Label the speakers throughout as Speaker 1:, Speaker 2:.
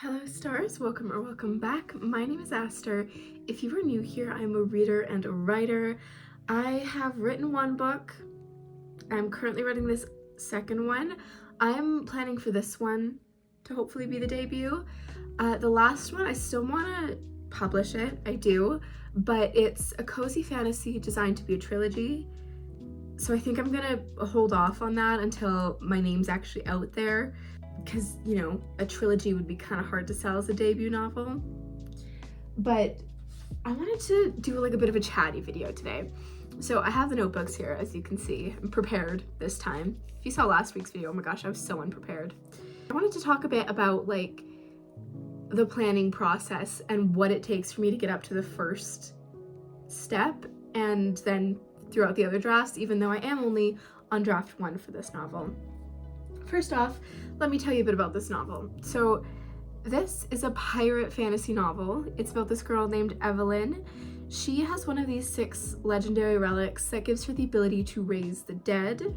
Speaker 1: Hello stars, welcome back. My name is Aster. If you are new here, I'm a reader and a writer. I have written one book. I'm currently writing this second one. I'm planning for this one to hopefully be the debut. The last one, I still want to publish it, I do, but it's a cozy fantasy designed to be a trilogy. So I think I'm gonna hold off on that until my name's actually out there, because, you know, a trilogy would be kind of hard to sell as a debut novel. But I wanted to do like a bit of a chatty video today. So I have the notebooks here, as you can see. I'm prepared this time. If you saw last week's video, oh my gosh, I was so unprepared. I wanted to talk a bit about like the planning process and what it takes for me to get up to the first step and then throughout the other drafts, even though I am only on draft 1 for this novel. First off, let me tell you a bit about this novel. So this is a pirate fantasy novel. It's about this girl named Evelyn. She has one of these 6 legendary relics that gives her the ability to raise the dead.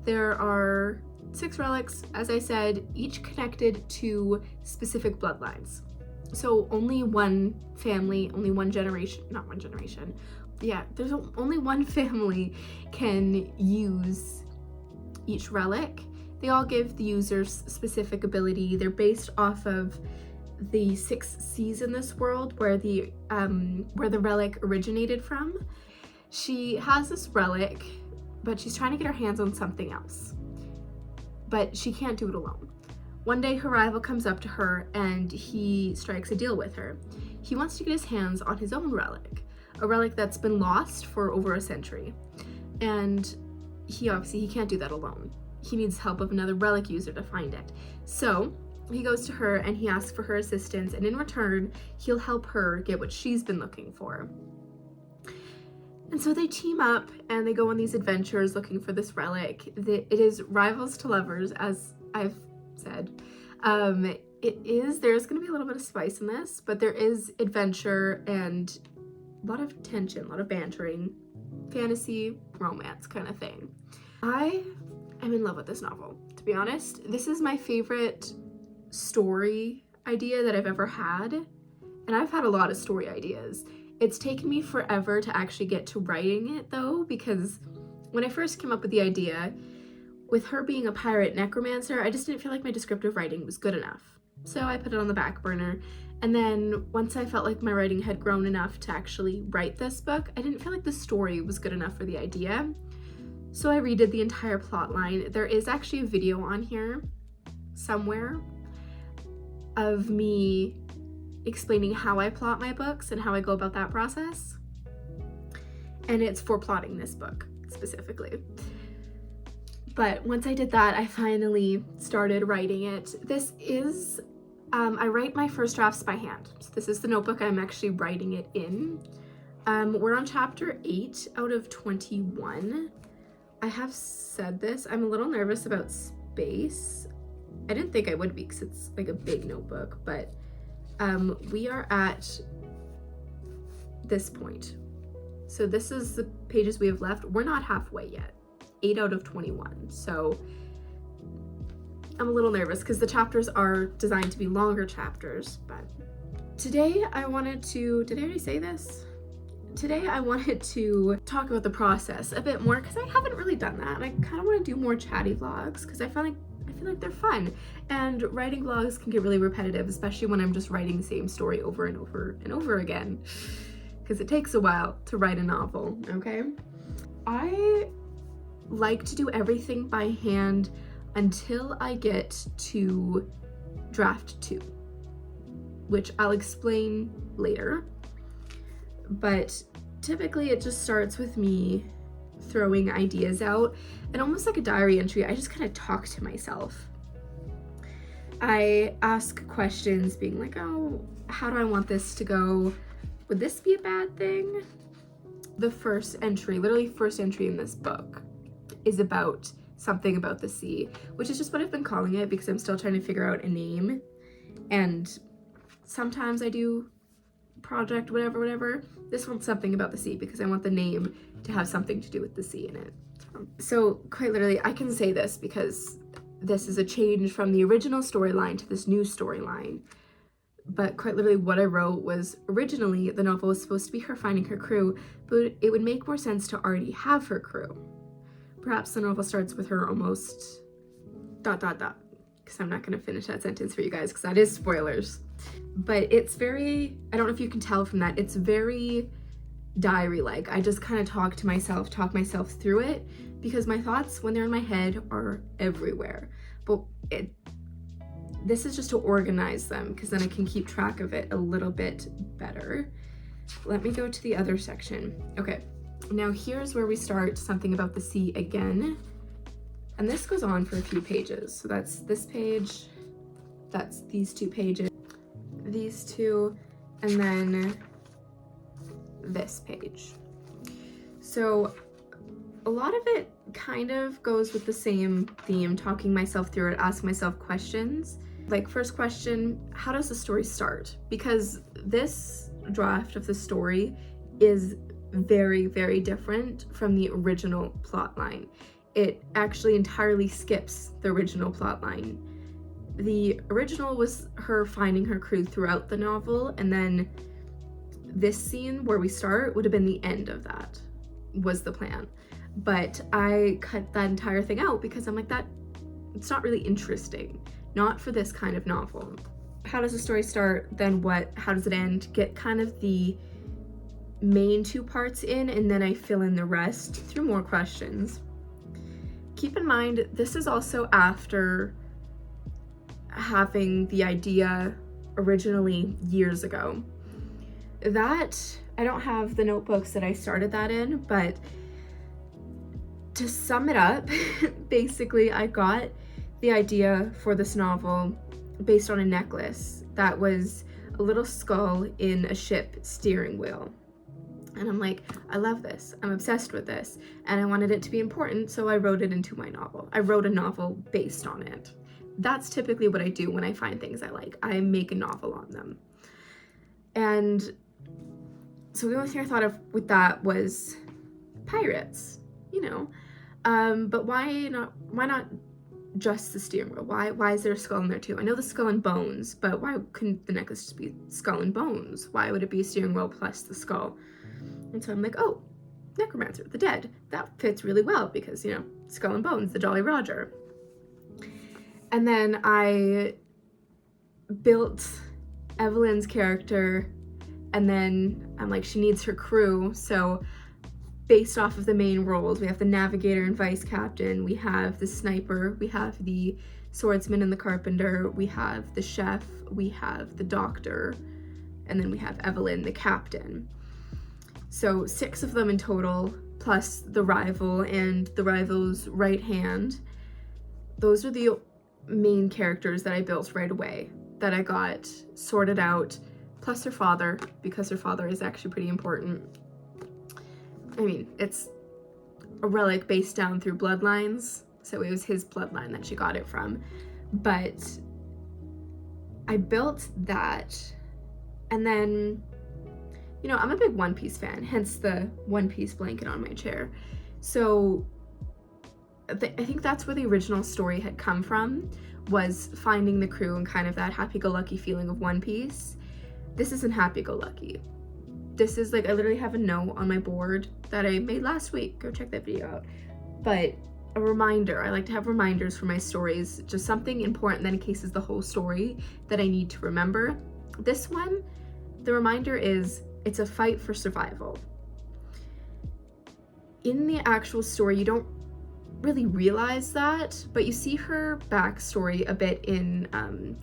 Speaker 1: There are 6 relics, as I said, each connected to specific bloodlines. So only one family, only one generation, not one generation. Yeah, there's only one family can use each relic. They all give the users specific ability. They're based off of the 6 seas in this world where the relic originated from. She has this relic, but she's trying to get her hands on something else. But she can't do it alone. One day her rival comes up to her and he strikes a deal with her. He wants to get his hands on his own relic, a relic that's been lost for over a century. And he can't do that alone. He needs help of another relic user to find it. So he goes to her and he asks for her assistance, and in return, he'll help her get what she's been looking for. And so they team up and they go on these adventures looking for this relic. It is rivals to lovers, as I've said. There's gonna be a little bit of spice in this, but there is adventure and a lot of tension, a lot of bantering, fantasy, romance kind of thing. I am in love with this novel, to be honest. This is my favorite story idea that I've ever had, and I've had a lot of story ideas. It's taken me forever to actually get to writing it though, because when I first came up with the idea, with her being a pirate necromancer, I just didn't feel like my descriptive writing was good enough. So I put it on the back burner. And then once I felt like my writing had grown enough to actually write this book, I didn't feel like the story was good enough for the idea. So I redid the entire plot line. There is actually a video on here somewhere of me explaining how I plot my books and how I go about that process. And it's for plotting this book specifically. But once I did that, I finally started writing it. This is, I write my first drafts by hand. So this is the notebook I'm actually writing it in. We're on chapter 8 out of 21. I have said this, I'm a little nervous about space. I didn't think I would be because it's like a big notebook, but we are at this point. So this is the pages we have left. We're not halfway yet. 8 out of 21. So I'm a little nervous because the chapters are designed to be longer chapters, but today I wanted to, did I already say this? Today I wanted to talk about the process a bit more because I haven't really done that, and I kind of want to do more chatty vlogs because I feel like they're fun, and writing vlogs can get really repetitive, especially when I'm just writing the same story over and over and over again, because it takes a while to write a novel, okay? I like to do everything by hand until I get to draft 2, which I'll explain later. But typically it just starts with me throwing ideas out, and almost like a diary entry, I just kind of talk to myself. I ask questions being like, oh, how do I want this to go? Would this be a bad thing? The first entry, literally first entry in this book, is about something about the sea, which is just what I've been calling it because I'm still trying to figure out a name. And sometimes I do project whatever. This one's something about the sea because I want the name to have something to do with the sea in it. So quite literally, I can say this because this is a change from the original storyline to this new storyline. But quite literally what I wrote was, originally the novel was supposed to be her finding her crew, but it would make more sense to already have her crew. Perhaps the novel starts with her almost ... because I'm not going to finish that sentence for you guys because that is spoilers. But it's very, I don't know if you can tell from that, it's very diary-like. I just kind of talk myself through it, because my thoughts when they're in my head are everywhere. But this is just to organize them, because then I can keep track of it a little bit better. Let me go to the other section. Okay, now here's where we start something about the sea again. And this goes on for a few pages. So that's this page, that's these 2 pages, these 2, and then this page. So a lot of it kind of goes with the same theme, talking myself through it, asking myself questions. Like, first question, how does the story start? Because this draft of the story is very, very different from the original plot line. It actually entirely skips the original plot line. The original was her finding her crew throughout the novel, and then this scene where we start would have been the end of that, was the plan. But I cut that entire thing out because I'm like, it's not really interesting. Not for this kind of novel. How does the story start, then what, how does it end? Get kind of the main 2 parts in, and then I fill in the rest through more questions. Keep in mind, this is also after having the idea originally years ago. That, I don't have the notebooks that I started that in, but to sum it up, basically I got the idea for this novel based on a necklace that was a little skull in a ship steering wheel. And I'm like, I love this, I'm obsessed with this, and I wanted it to be important, so I wrote it into my novel. I wrote a novel based on it. That's typically what I do when I find things I like. I make a novel on them. And so the only thing I thought of with that was pirates, you know. But why not just the steering wheel? Why is there a skull in there too? I know the skull and bones, but why couldn't the necklace just be skull and bones? Why would it be a steering wheel plus the skull? And so I'm like, oh, necromancer, the dead. That fits really well because, you know, skull and bones, the Jolly Roger. And then I built Evelyn's character, and then I'm like, she needs her crew. So based off of the main roles, we have the navigator and vice captain, we have the sniper, we have the swordsman and the carpenter, we have the chef, we have the doctor, and then we have Evelyn, the captain. So 6 of them in total, plus the rival and the rival's right hand. Those are the main characters that I built right away, that I got sorted out, plus her father, because her father is actually pretty important. I mean, it's a relic based down through bloodlines, so it was his bloodline that she got it from. But I built that, and then, you know, I'm a big One Piece fan, hence the One Piece blanket on my chair. So I think that's where the original story had come from, was finding the crew and kind of that happy-go-lucky feeling of One Piece. This isn't happy-go-lucky. This is like, I literally have a note on my board that I made last week. Go check that video out. But a reminder, I like to have reminders for my stories, just something important that encases the whole story that I need to remember. This one, the reminder is, it's a fight for survival. In the actual story, you don't really realize that, but you see her backstory a bit in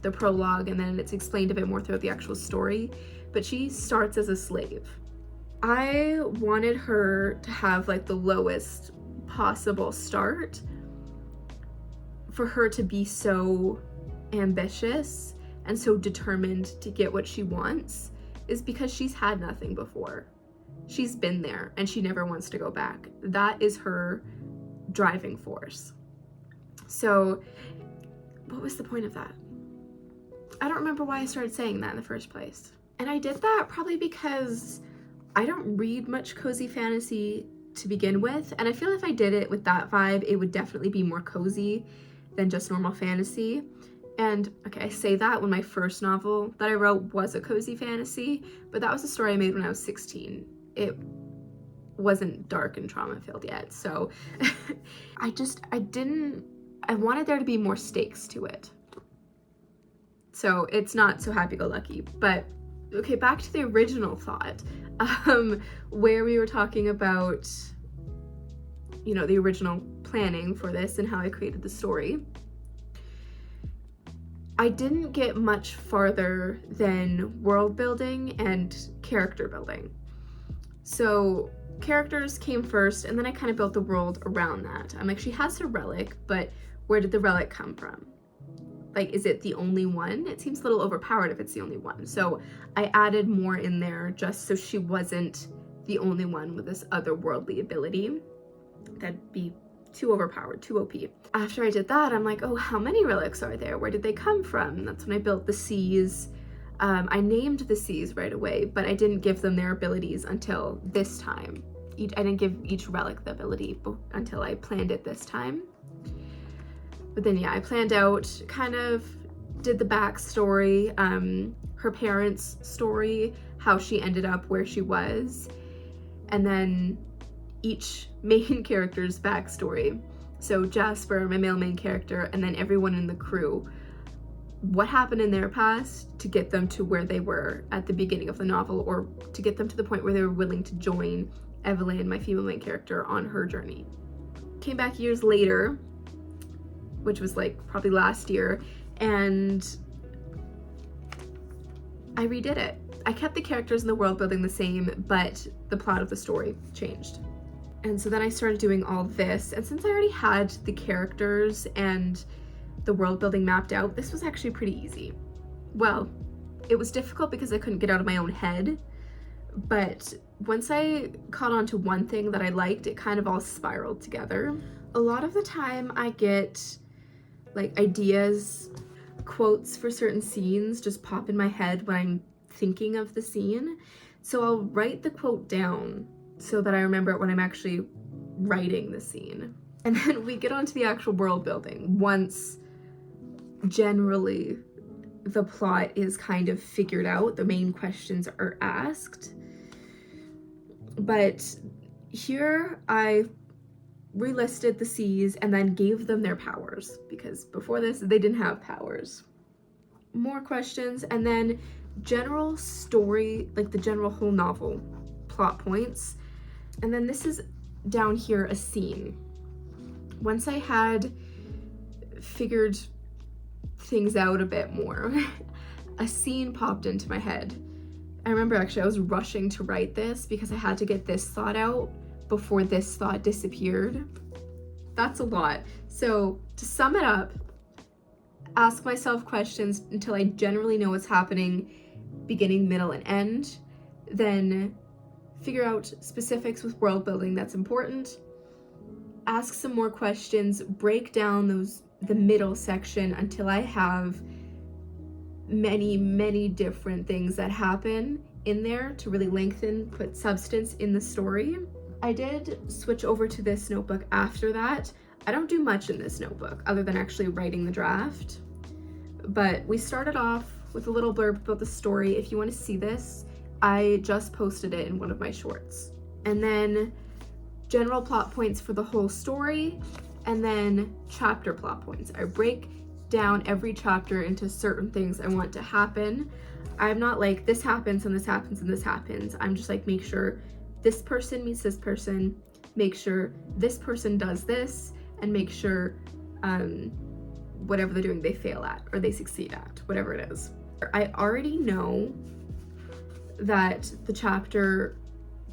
Speaker 1: the prologue, and then it's explained a bit more throughout the actual story. But she starts as a slave. I wanted her to have like the lowest possible start, for her to be so ambitious and so determined to get what she wants, is because she's had nothing before. She's been there and she never wants to go back. That is her driving force. So what was the point of that? I don't remember why I started saying that in the first place. And I did that probably because I don't read much cozy fantasy to begin with, and I feel if I did it with that vibe, it would definitely be more cozy than just normal fantasy. And okay, I say that when my first novel that I wrote was a cozy fantasy, but that was a story I made when I was 16. It wasn't dark and trauma filled yet. So I wanted there to be more stakes to it. So it's not so happy-go-lucky. But okay, back to the original thought, where we were talking about, you know, the original planning for this and how I created the story. I didn't get much farther than world building and character building. So characters came first, and then I kind of built the world around that. I'm like, she has her relic, but where did the relic come from? Like, is it the only one? It seems a little overpowered if it's the only one. So I added more in there just so she wasn't the only one with this otherworldly ability. That'd be too overpowered, too OP. After I did that, I'm like, oh, how many relics are there? Where did they come from? And that's when I built the seas. I named the seas right away, but I didn't give them their abilities until this time. I didn't give each relic the ability until I planned it this time. But then, yeah, I planned out, kind of did the backstory, her parents' story, how she ended up where she was, and then each main character's backstory. So Jasper, my male main character, and then everyone in the crew. What happened in their past to get them to where they were at the beginning of the novel, or to get them to the point where they were willing to join Evelyn, my female main character, on her journey. Came back years later, which was like probably last year, and I redid it. I kept the characters and the world building the same, but the plot of the story changed. And so then I started doing all this, and since I already had the characters and the world building mapped out, this was actually pretty easy. Well, it was difficult because I couldn't get out of my own head, but once I caught on to one thing that I liked, it kind of all spiraled together. A lot of the time I get like ideas, quotes for certain scenes just pop in my head when I'm thinking of the scene. So I'll write the quote down so that I remember it when I'm actually writing the scene. And then we get onto the actual world building once generally the plot is kind of figured out, the main questions are asked. But here I relisted the seas and then gave them their powers, because before this they didn't have powers. More questions, and then general story, like the general whole novel plot points. And then this is down here, a scene. Once I had figured things out a bit more, a scene popped into my head. I remember actually I was rushing to write this because I had to get this thought out before this thought disappeared. That's a lot. So to sum it up, ask myself questions until I generally know what's happening, beginning, middle, and end. Then figure out specifics with world building that's important. Ask some more questions, break down the middle section until I have many different things that happen in there to really lengthen, put substance in the story. I did switch over to this notebook after that. I don't do much in this notebook other than actually writing the draft. But we started off with a little blurb about the story. If you want to see this, I just posted it in one of my shorts. And then general plot points for the whole story, and then chapter plot points. I break down every chapter into certain things I want to happen. I'm not like, this happens and this happens and this happens. I'm just like, make sure this person meets this person, make sure this person does this, and make sure whatever they're doing they fail at or they succeed at, whatever it is. I already know that the chapter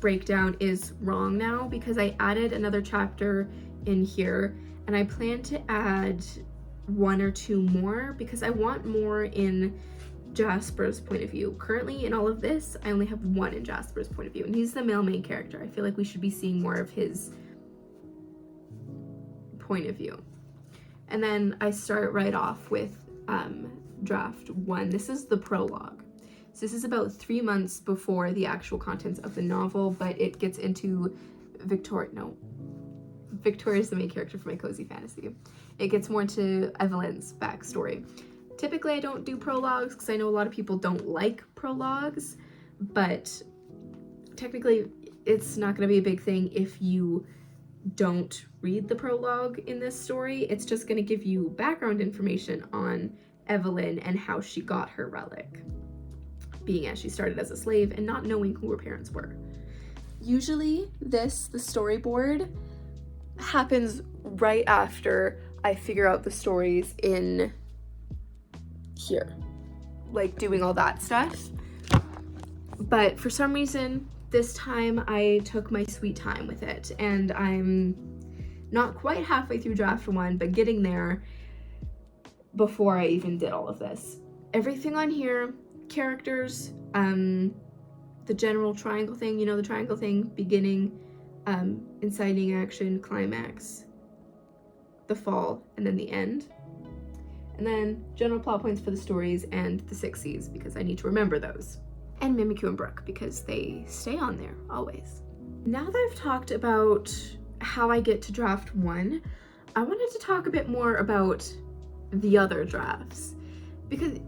Speaker 1: breakdown is wrong now because I added another chapter in here, and I plan to add 1 or 2 more because I want more in Jasper's point of view. Currently in all of this, I only have 1 in Jasper's point of view, and he's the male main character. I feel like we should be seeing more of his point of view. And then I start right off with draft 1. This is the prologue. So this is about 3 months before the actual contents of the novel, but it gets into Victoria's the main character for my cozy fantasy. It gets more into Evelyn's backstory. Typically I don't do prologues because I know a lot of people don't like prologues, but technically it's not going to be a big thing if you don't read the prologue in this story. It's just going to give you background information on Evelyn and how she got her relic, being as she started as a slave and not knowing who her parents were. Usually the storyboard, happens right after I figure out the stories in here, like doing all that stuff. But for some reason, this time I took my sweet time with it, and I'm not quite halfway through draft 1, but getting there before I even did all of this. Everything on here, characters, the general triangle thing, you know, the triangle thing, beginning, inciting action, climax, the fall, and then the end. And then general plot points for the stories and the 6 C's, because I need to remember those. And Mimikyu and Brooke, because they stay on there always. Now that I've talked about how I get to draft 1, I wanted to talk a bit more about the other drafts, because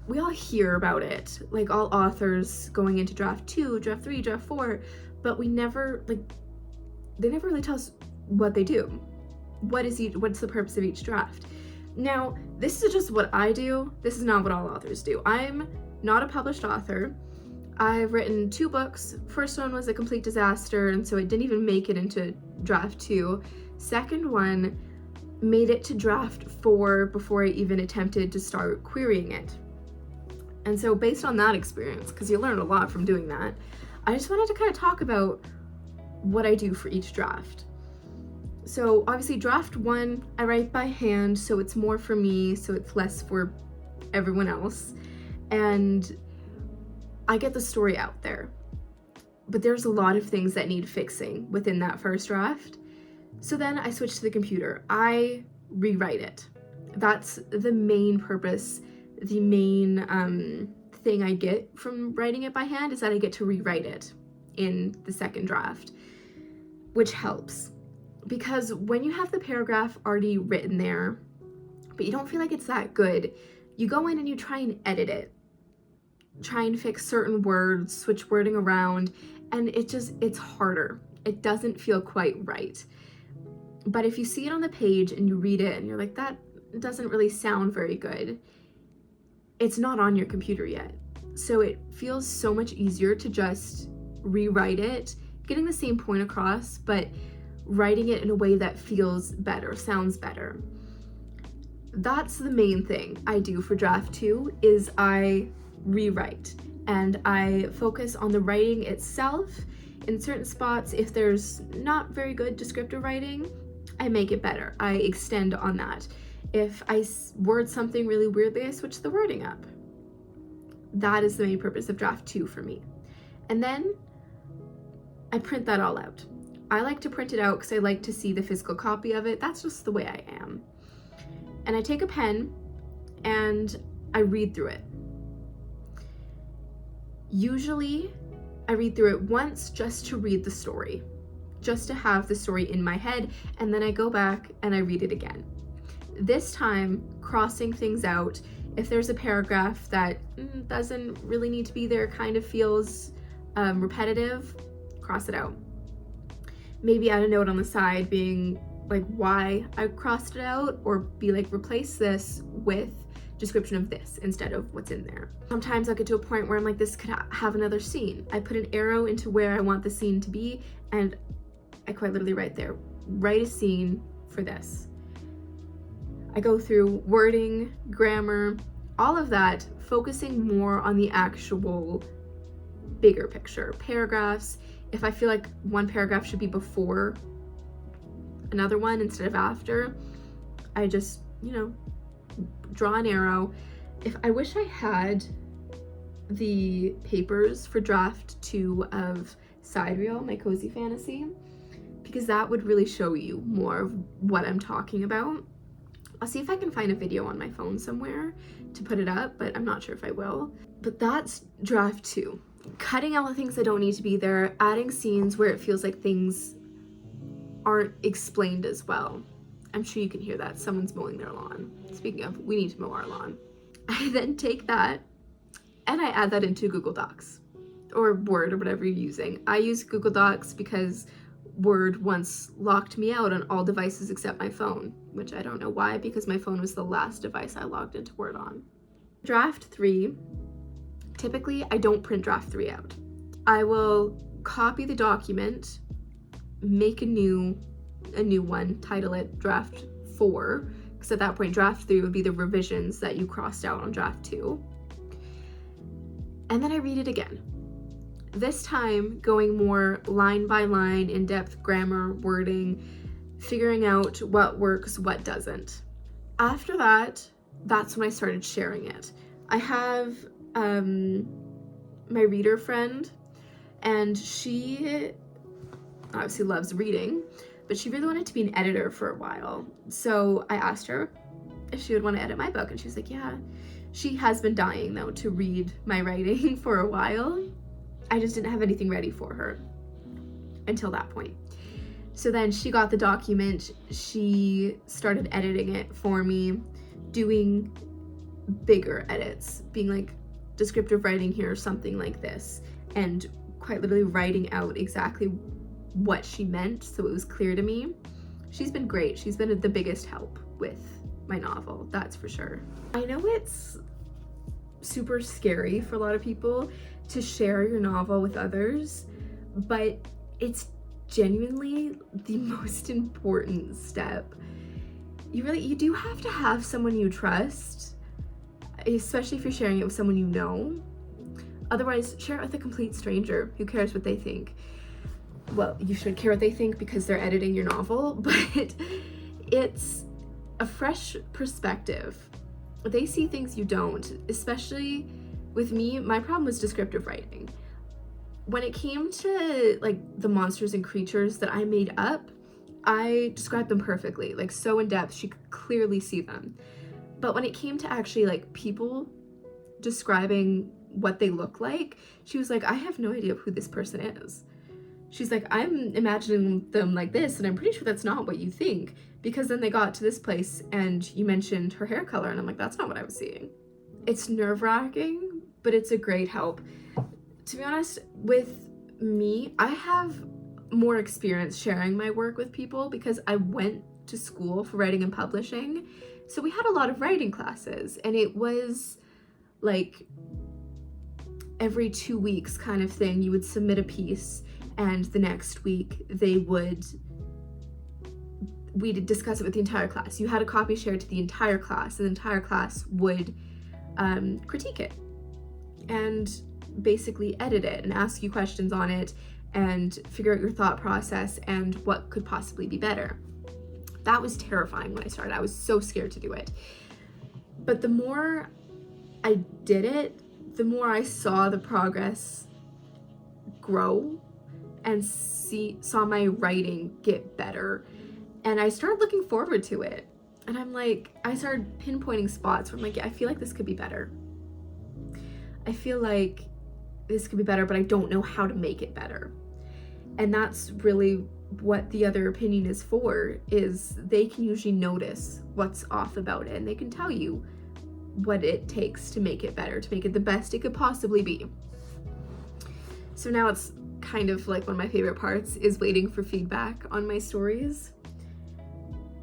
Speaker 1: we all hear about it, like all authors going into draft 2, draft 3, draft 4, but they never really tell us what they do. What's the purpose of each draft? Now, this is just what I do. This is not what all authors do. I'm not a published author. I've written 2 books. First one was a complete disaster, and so it didn't even make it into draft 2. Second one made it to draft 4 before I even attempted to start querying it. And so based on that experience, because you learn a lot from doing that, I just wanted to kind of talk about what I do for each draft. So obviously draft 1, I write by hand, so it's more for me, so it's less for everyone else. And I get the story out there. But there's a lot of things that need fixing within that first draft. So then I switch to the computer. I rewrite it. That's the main purpose, the main thing I get from writing it by hand is that I get to rewrite it in the second draft, which helps. Because when you have the paragraph already written there, but you don't feel like it's that good, you go in and you try and edit it. Try and fix certain words, switch wording around, and it's harder. It doesn't feel quite right. But if you see it on the page and you read it and you're like, that doesn't really sound very good, it's not on your computer yet. So it feels so much easier to just rewrite it, getting the same point across, but writing it in a way that feels better, sounds better. That's the main thing I do for draft 2 is I rewrite, and I focus on the writing itself. In certain spots, if there's not very good descriptive writing, I make it better. I extend on that. If I word something really weirdly, I switch the wording up. That is the main purpose of draft 2 for me. And then I print that all out. I like to print it out because I like to see the physical copy of it. That's just the way I am. And I take a pen and I read through it. Usually I read through it once just to read the story, just to have the story in my head, and then I go back and I read it again. This time, crossing things out, if there's a paragraph that doesn't really need to be there, kind of feels repetitive, cross it out. Maybe add a note on the side being like why I crossed it out, or be like replace this with description of this instead of what's in there. Sometimes I'll get to a point where I'm like, this could have another scene. I put an arrow into where I want the scene to be, and I quite literally write there, write a scene for this. I go through wording, grammar, all of that, focusing more on the actual bigger picture. Paragraphs, if I feel like one paragraph should be before another one instead of after, I just, draw an arrow. If I wish I had the papers for draft 2 of Sidereal, my cozy fantasy, because that would really show you more of what I'm talking about. I'll see if I can find a video on my phone somewhere to put it up, but I'm not sure if I will. But that's draft 2. Cutting out the things that don't need to be there, adding scenes where it feels like things aren't explained as well. I'm sure you can hear that. Someone's mowing their lawn. Speaking of, we need to mow our lawn. I then take that and I add that into Google Docs or Word or whatever you're using. I use Google Docs because Word once locked me out on all devices except my phone, which I don't know why, because my phone was the last device I logged into Word on. Draft 3, typically I don't print draft 3 out. I will copy the document, make a new one, title it draft 4, because at that point draft 3 would be the revisions that you crossed out on draft 2. And then I read it again. This time going more line by line, in-depth grammar, wording, figuring out what works, what doesn't. After that, that's when I started sharing it. I have my reader friend, and she obviously loves reading, but she really wanted to be an editor for a while. So I asked her if she would want to edit my book, and she was like, yeah. She has been dying though to read my writing for a while. I just didn't have anything ready for her until that point. So then she got the document, she started editing it for me, doing bigger edits, being like descriptive writing here, something like this, and quite literally writing out exactly what she meant so it was clear to me. She's been great. She's been the biggest help with my novel, that's for sure. I know it's super scary for a lot of people to share your novel with others, but it's genuinely the most important step. You do have to have someone you trust, especially if you're sharing it with someone you know. Otherwise, share it with a complete stranger. Who cares what they think? Well, you should care what they think because they're editing your novel, but it's a fresh perspective. They see things you don't, especially with me. My problem was descriptive writing. When it came to like the monsters and creatures that I made up, I described them perfectly, like so in depth, she could clearly see them. But when it came to actually like people describing what they look like, she was like, I have no idea who this person is. She's like, I'm imagining them like this, and I'm pretty sure that's not what you think, because then they got to this place and you mentioned her hair color, and I'm like, that's not what I was seeing. It's nerve-wracking, but it's a great help. To be honest, with me, I have more experience sharing my work with people because I went to school for writing and publishing. So we had a lot of writing classes, and it was like every 2 weeks kind of thing. You would submit a piece, and the next week we'd discuss it with the entire class. You had a copy shared to the entire class, and the entire class would critique it and basically edit it and ask you questions on it and figure out your thought process and what could possibly be better. That was terrifying when I started. I was so scared to do it. But the more I did it, the more I saw the progress grow and saw my writing get better. And I started looking forward to it. And I'm like, I started pinpointing spots where I'm like, yeah, I feel like this could be better. I feel like this could be better, but I don't know how to make it better. And that's really what the other opinion is for, is they can usually notice what's off about it, and they can tell you what it takes to make it better, to make it the best it could possibly be. So now it's kind of like one of my favorite parts is waiting for feedback on my stories.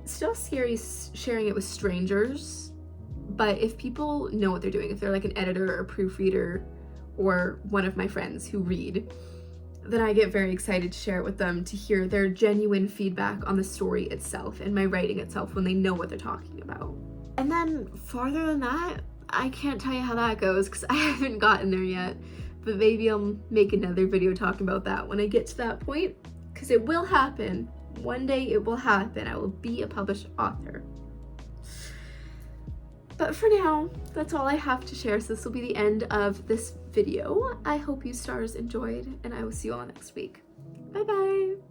Speaker 1: Still scary sharing it with strangers, but if people know what they're doing, if they're like an editor or proofreader or one of my friends who read, then I get very excited to share it with them, to hear their genuine feedback on the story itself and my writing itself when they know what they're talking about. And then farther than that, I can't tell you how that goes because I haven't gotten there yet, but maybe I'll make another video talking about that when I get to that point, because it will happen. One day it will happen. I will be a published author. But for now, that's all I have to share. So this will be the end of this video. I hope you stars enjoyed, and I will see you all next week. Bye bye.